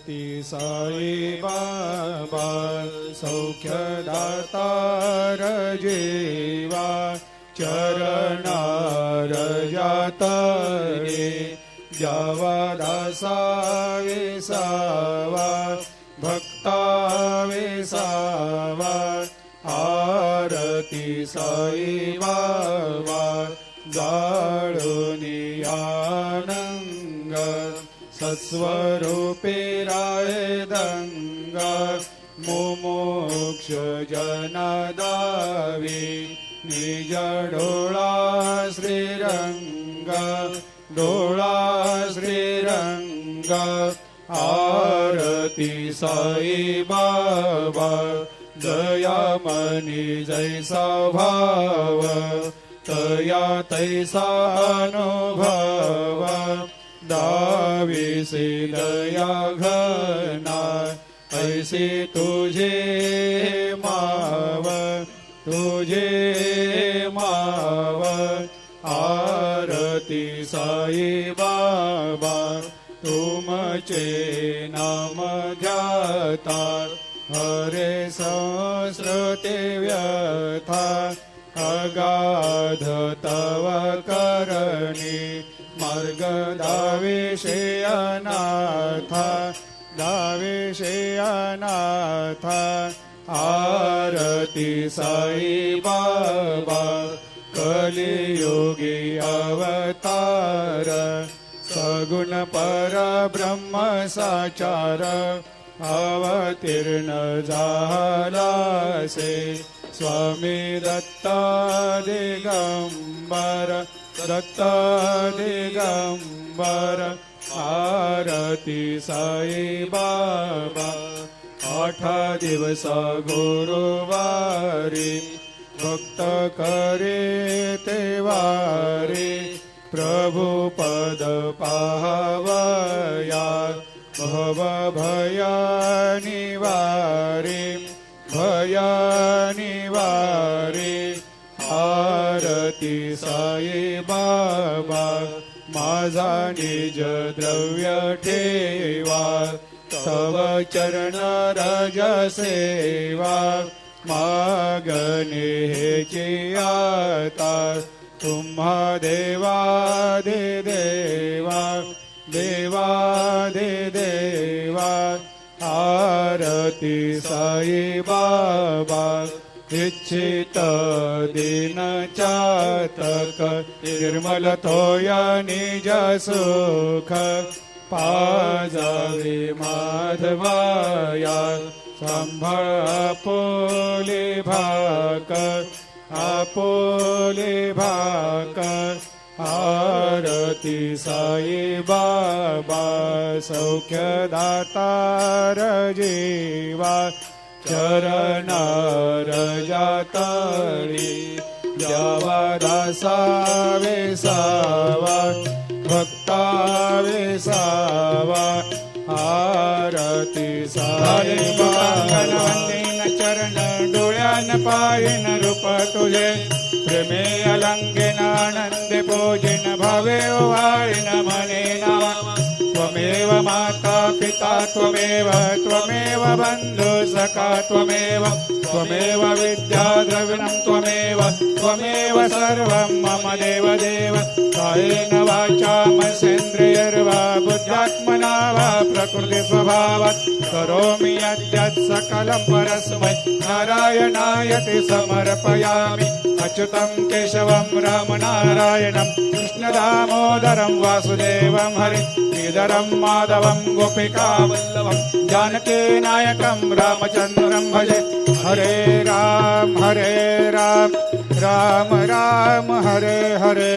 ती साई बाबा सौख्यदातार जीवा चरणार जातरे जावा दासा विसावा भक्ता विसावा आरती साई बाबा जाळुनी आनंग सत्स्वरूपे राय दंग मुमुक्ष जनदावी निज डोळा श्रीरंग डोळा श्रीरंग आरती साई बाबा दयामनी जैसा भाव तया तैसा अनुभव दाविसे दया घना ऐसे तुझे माव तुझे माव आरती साई बाबा तुमचे नाम ध्याता हरे संस्कृते व्यथा अगाध तव करणी मार्ग दाविषे अनाथा दाविषे अनाथा आरती साई बाबा कलियुगी अवतार सगुण परब्रह्म साचार अवतीर्ण झालासे स्वामी दत्त दिगंबर दत्त दिगंबर आरती साई बाबा 8 दिवस गुरुवारी भक्त करे तेवारी प्रभु पद पाहवया भव भया निवारी भया निवारी आरती साई बाबा माझा निज द्रव्य ठेवा तव चरण रज सेवा मागणे हेची आता तुम्हा देवा दे देवा देवा दे देवा आरती साई बाबा इच्छित दिन चातक निर्मल थोया निज सुख पाजावे माधवाया सांभाळ आपोले भाक आरती साई बाबा सौख्यदातार जीवा चरणार जातळी द्यावा दासा वेसावा भक्ता वेसावा आरती साई बाबा चरण डोळ्यान पायन रूप तुझे प्रेमे अलंघेन आनंदे पूजिन भावे वाळिन मने नावा त्वमेव माता पिता त्वमेव त्वमेव बंधु सखा त्वमेव त्वमेव विद्या द्रविणं त्वमेव त्वमेव सर्वं मम देव देव कायेन वाचा मनसेन्द्रियर्वा बुद्ध्यात्मना वा प्रकृति स्वभावात् करोमि यद्यत् सकलं परस्मै नारायणायति समर्पयामि अच्युतं केशवं रामनारायणं कृष्णदामोदरं वासुदेवं हरि श्रीधरं माधवं गोपिकावल्लभं जानकीनायकं रामचन्द्रं भजे हरे राम राम राम हरे हरे।